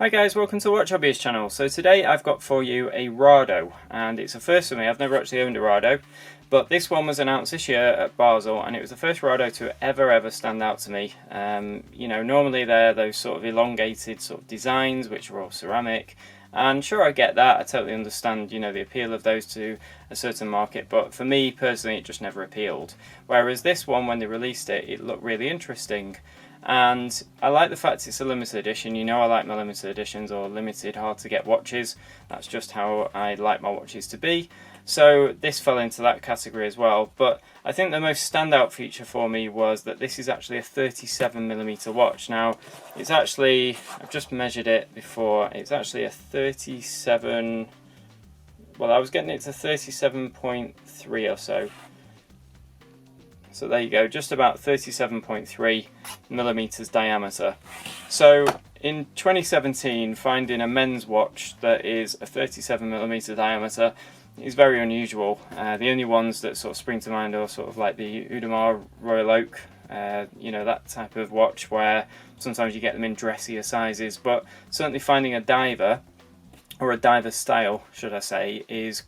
Hi guys, welcome to the Watch Hobbyist channel. So today I've got for you a RADO, and it's a first for me. I've never actually owned a RADO, but this one was announced this year at Basel, and it was the first RADO to ever stand out to me. You know, normally they're those sort of elongated sort of designs, which are all ceramic, and sure, I get that. I totally understand, you know, the appeal of those to a certain market, but for me personally, it just never appealed. Whereas this one, when they released it, it looked really interesting. And I like the fact it's a limited edition. You know, I like my limited editions or limited hard to get watches. That's just how I like my watches to be. So this fell into that category as well. But I think the most standout feature for me was that this is actually a 37mm watch. Now it's actually, I've just measured it before, it's actually a 37, well, I was getting it to 37.3 or so. So there you go, just about 37.3mm diameter. So in 2017, finding a men's watch that is a 37mm diameter is very unusual. The only ones that sort of spring to mind are sort of like the Audemars Royal Oak, you know, that type of watch where sometimes you get them in dressier sizes, but certainly finding a diver, or a diver style should I say, is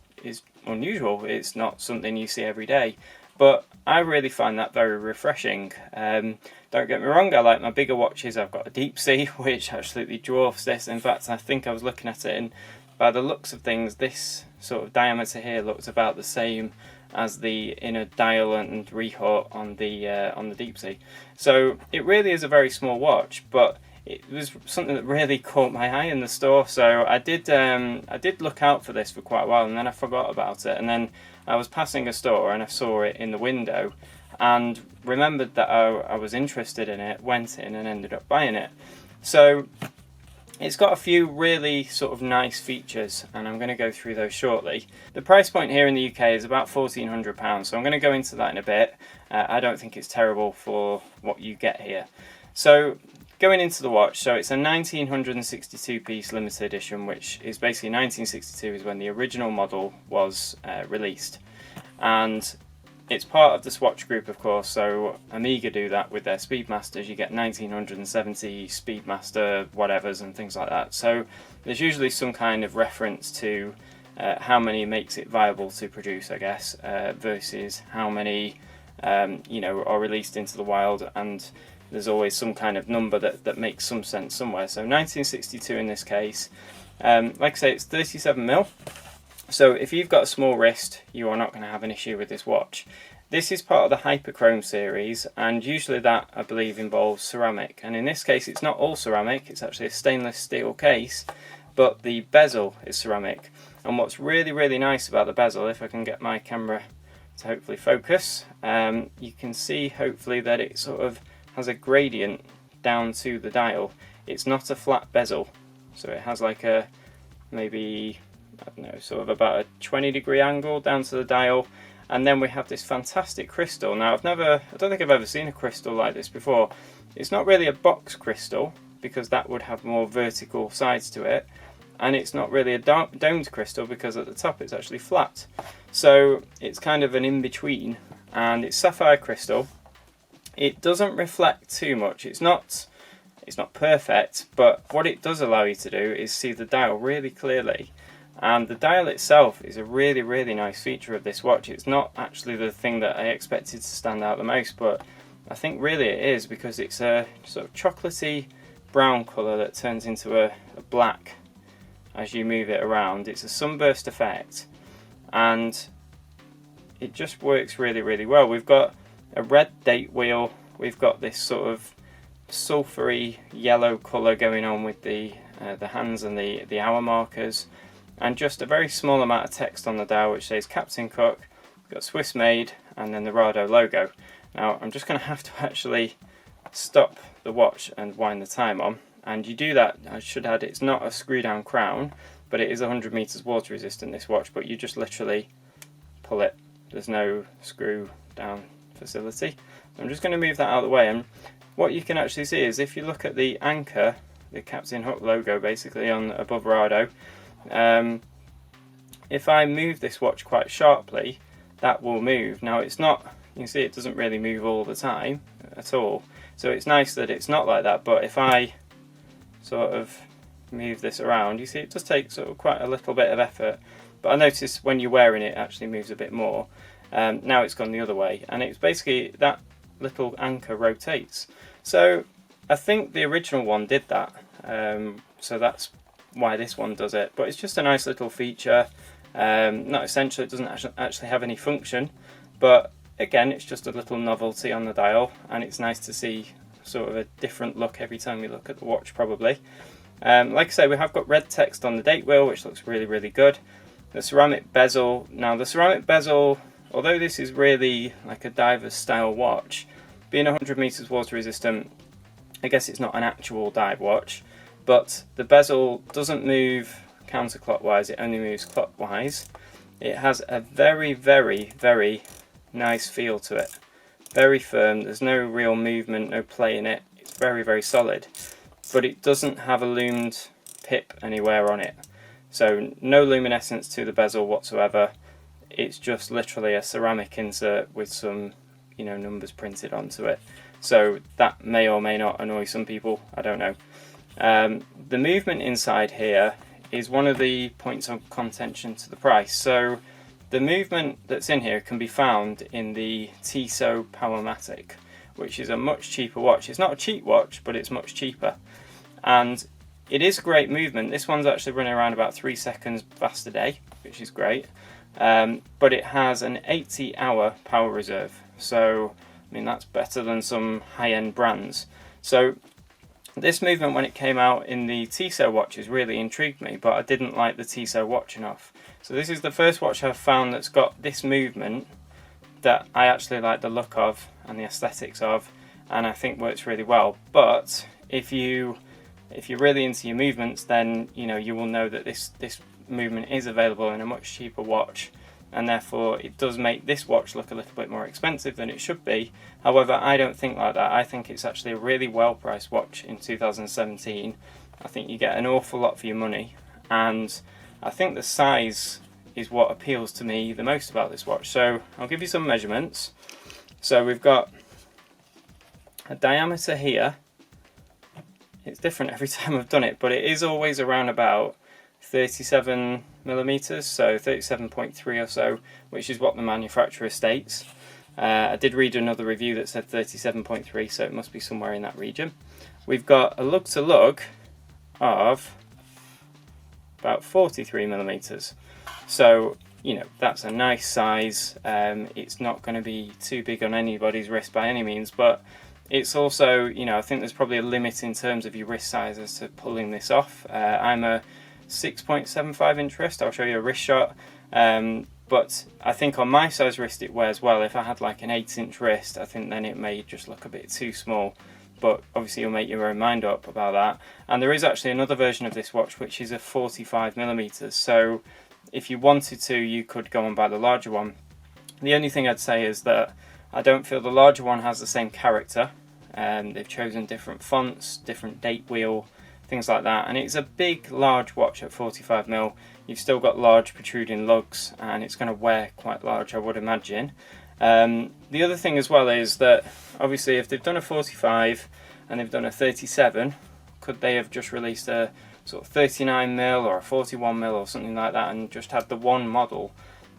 unusual. It's not something you see every day. But I really find that very refreshing. Don't get me wrong, I like my bigger watches. I've got a deep sea, which absolutely dwarfs this. In fact, I think I was looking at it, and by the looks of things, this sort of diameter here looks about the same as the inner dial and rehaut on the deep sea. So it really is a very small watch, but it was something that really caught my eye in the store. So I did look out for this for quite a while, and then I forgot about it. And then I was passing a store and I saw it in the window and remembered that I was interested in it, went in and ended up buying it. So it's got a few really sort of nice features, and I'm going to go through those shortly. The price point here in the UK is about £1,400, so I'm going to go into that in a bit. I don't think it's terrible for what you get here. So going into the watch, so it's a 1962 piece limited edition, which is basically 1962 is when the original model was released, and it's part of the Swatch group, of course. So Omega do that with their Speedmasters. You get 1970 Speedmaster whatevers and things like that. So there's usually some kind of reference to how many makes it viable to produce, I guess, versus how many you know, are released into the wild, and there's always some kind of number that makes some sense somewhere. So 1962 in this case. Like I say, it's 37mm. So if you've got a small wrist, you are not going to have an issue with this watch. This is part of the Hyperchrome series, and usually that, I believe, involves ceramic. And in this case, it's not all ceramic. It's actually a stainless steel case, but the bezel is ceramic. And what's really nice about the bezel, if I can get my camera to hopefully focus, you can see hopefully that it sort of has a gradient down to the dial. It's not a flat bezel, so it has like a, maybe, I don't know, sort of about a 20-degree angle down to the dial. And then we have this fantastic crystal. Now I don't think I've ever seen a crystal like this before. It's not really a box crystal, because that would have more vertical sides to it, and it's not really a domed crystal, because at the top it's actually flat. So it's kind of an in-between, and it's sapphire crystal. It doesn't reflect too much. It's not perfect, but what it does allow you to do is see the dial really clearly. And the dial itself is a really nice feature of this watch. It's not actually the thing that I expected to stand out the most, but I think really it is, because it's a sort of chocolatey brown colour that turns into a black as you move it around. It's a sunburst effect, and it just works really well. We've got a red date wheel, we've got this sort of sulphury yellow colour going on with the hands and the hour markers, and just a very small amount of text on the dial which says Captain Cook. We've got Swiss made, and then the RADO logo. Now I'm just going to have to actually stop the watch and wind the time on, and you do that, I should add, it's not a screw down crown, but it is 100 meters water resistant, this watch, but you just literally pull it. There's no screw down facility. I'm just going to move that out of the way, and what you can actually see is if you look at the anchor, the Captain Hook logo basically on above RADO, if I move this watch quite sharply, that will move. Now it's not, you can see it doesn't really move all the time at all, so it's nice that it's not like that, but if I sort of move this around, you see it does take sort of quite a little bit of effort, but I notice when you're wearing it, it actually moves a bit more. Now it's gone the other way, and it's basically that little anchor rotates. So I think the original one did that, so that's why this one does it. But it's just a nice little feature, not essential, it doesn't actually have any function, but again, it's just a little novelty on the dial, and it's nice to see sort of a different look every time you look at the watch, probably. Like I say, we have got red text on the date wheel, which looks really, really good. The ceramic bezel, now the ceramic bezel, although this is really like a diver's style watch, being 100 meters water resistant, I guess it's not an actual dive watch, but the bezel doesn't move counterclockwise, it only moves clockwise. It has a very, very, very nice feel to it. Very firm, there's no real movement, no play in it. It's very, very solid, but it doesn't have a loomed pip anywhere on it. So no luminescence to the bezel whatsoever. It's just literally a ceramic insert with some, you know, numbers printed onto it. So that may or may not annoy some people, I don't know. The movement inside here is one of the points of contention to the price. So the movement that's in here can be found in the Tissot Powermatic, which is a much cheaper watch. It's not a cheap watch, but it's much cheaper. And it is a great movement. This one's actually running around about 3 seconds fast a day, which is great. But it has an 80-hour power reserve. So, I mean, that's better than some high-end brands. So this movement, when it came out in the Tissot watches, really intrigued me, but I didn't like the Tissot watch enough. So this is the first watch I've found that's got this movement that I actually like the look of and the aesthetics of, and I think works really well. But if you're really into your movements, then you know you will know that this movement is available in a much cheaper watch, and therefore it does make this watch look a little bit more expensive than it should be. However, I don't think like that. I think it's actually a really well priced watch in 2017. I think you get an awful lot for your money, and I think the size is what appeals to me the most about this watch. So I'll give you some measurements. So we've got a diameter here. It's different every time I've done it, but it is always around about 37 millimeters, so 37.3 or so, which is what the manufacturer states. I did read another review that said 37.3, so it must be somewhere in that region. We've got a lug to lug of about 43 millimeters. So, you know, that's a nice size. It's not going to be too big on anybody's wrist by any means, but it's also, you know, I think there's probably a limit in terms of your wrist size as to pulling this off. I'm a 6.75 inch wrist. I'll show you a wrist shot. But I think on my size wrist it wears well. If I had like an 8-inch wrist, I think then it may just look a bit too small. But obviously you'll make your own mind up about that. And there is actually another version of this watch which is a 45 millimeters. So if you wanted to, you could go and buy the larger one. The only thing I'd say is that I don't feel the larger one has the same character. They've chosen different fonts, different date wheel, things like that. And it's a big, large watch at 45mm. You've still got large protruding lugs, and it's going to wear quite large, I would imagine. The other thing as well is that, obviously, if they've done a 45 and they've done a 37, could they have just released a sort of 39mm or a 41mm or something like that and just had the one model?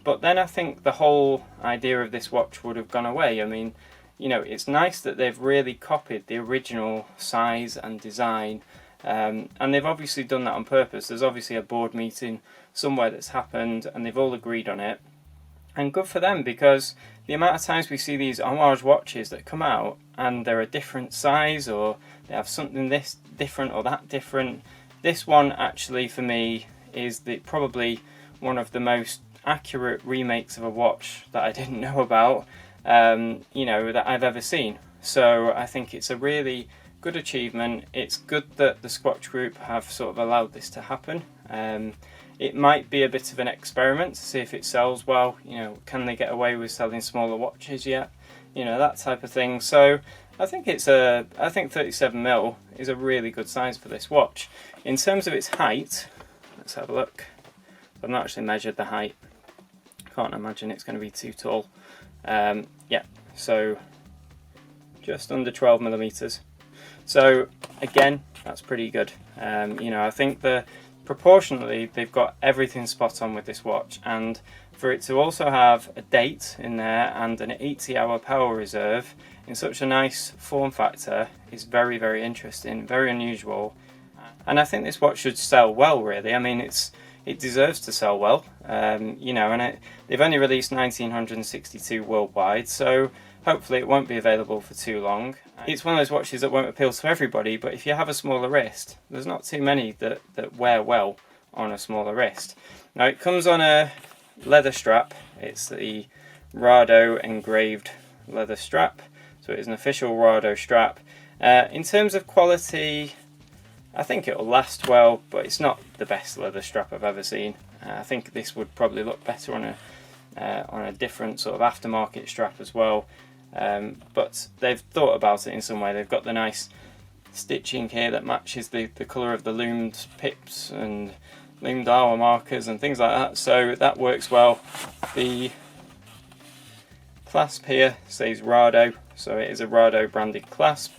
But then I think the whole idea of this watch would have gone away. I mean, you know, it's nice that they've really copied the original size and design, and they've obviously done that on purpose. There's obviously a board meeting somewhere that's happened, and they've all agreed on it. And good for them, because the amount of times we see these homage watches that come out and they're a different size, or they have something this different or that different. This one actually, for me, is probably one of the most accurate remakes of a watch that I didn't know about, you know, that I've ever seen. So I think it's a really good achievement. It's good that the Swatch Group have sort of allowed this to happen. It might be a bit of an experiment to see if it sells well. You know, can they get away with selling smaller watches yet? You know, that type of thing. So I think I think 37mm is a really good size for this watch. In terms of its height, let's have a look. I've not actually measured the height. Can't imagine it's going to be too tall. Yeah, so just under 12 millimeters. So again, that's pretty good. You know, I think proportionally they've got everything spot on with this watch, and for it to also have a date in there and an 80-hour power reserve in such a nice form factor is very, very interesting, very unusual. And I think this watch should sell well, really. I mean, it deserves to sell well, you know, and they've only released 1962 worldwide, so hopefully it won't be available for too long. It's one of those watches that won't appeal to everybody, but if you have a smaller wrist, there's not too many that wear well on a smaller wrist. Now, it comes on a leather strap. It's the RADO engraved leather strap, so it is an official RADO strap. In terms of quality, I think it'll last well, but it's not the best leather strap I've ever seen. I think this would probably look better on a different sort of aftermarket strap as well. But they've thought about it in some way. They've got the nice stitching here that matches the colour of the loomed pips and loomed hour markers and things like that, so that works well. The clasp here says RADO, so it is a RADO branded clasp.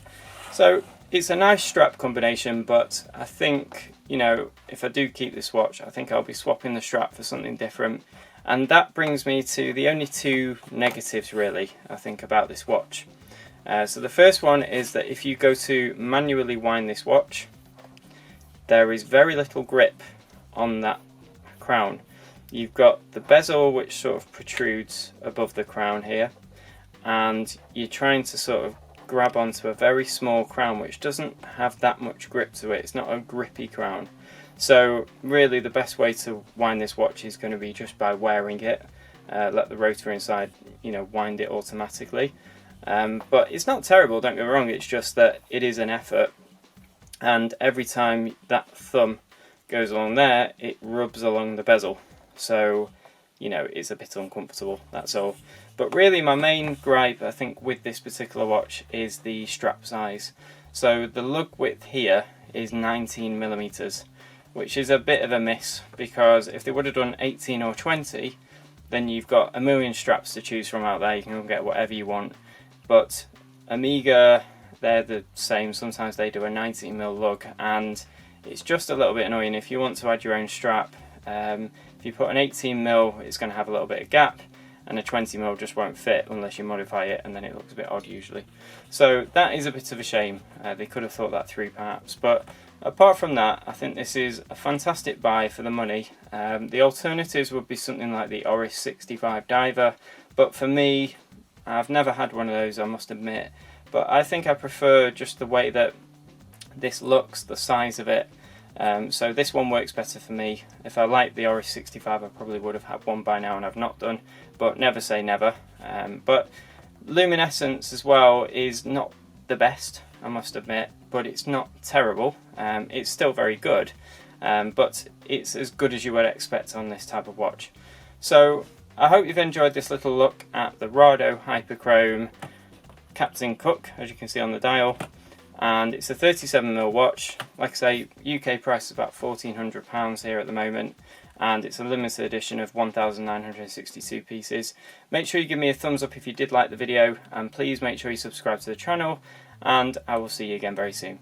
So it's a nice strap combination, but I think, you know, if I do keep this watch, I think I'll be swapping the strap for something different. And that brings me to the only two negatives, really, I think, about this watch. So the first one is that if you go to manually wind this watch, there is very little grip on that crown. You've got the bezel which sort of protrudes above the crown here, and you're trying to sort of grab onto a very small crown which doesn't have that much grip to it. It's not a grippy crown. So really the best way to wind this watch is going to be just by wearing it. Let the rotor inside, you know, wind it automatically. But it's not terrible, don't get me wrong, it's just that it is an effort, and every time that thumb goes along there, it rubs along the bezel. So, you know, it's a bit uncomfortable, that's all. But really my main gripe, I think, with this particular watch is the strap size. So the lug width here is 19mm, which is a bit of a miss, because if they would have done 18 or 20, then you've got a million straps to choose from out there. You can get whatever you want. But Omega, they're the same. Sometimes they do a 19mm lug, and it's just a little bit annoying. If you want to add your own strap, if you put an 18mm, it's going to have a little bit of gap, and a 20mm just won't fit unless you modify it, and then it looks a bit odd usually. So that is a bit of a shame. They could have thought that through perhaps. But apart from that, I think this is a fantastic buy for the money. The alternatives would be something like the Oris 65 Diver, but for me, I've never had one of those, I must admit. But I think I prefer just the way that this looks, the size of it. So this one works better for me. If I liked the Oris 65, I probably would have had one by now, and I've not done, but never say never. But luminescence as well is not the best, I must admit, but it's not terrible. It's still very good, but it's as good as you would expect on this type of watch. So I hope you've enjoyed this little look at the RADO Hyperchrome Captain Cook, as you can see on the dial. And it's a 37mm watch. Like I say, UK price is about £1,400 here at the moment, and it's a limited edition of 1,962 pieces. Make sure you give me a thumbs up if you did like the video, and please make sure you subscribe to the channel, and I will see you again very soon.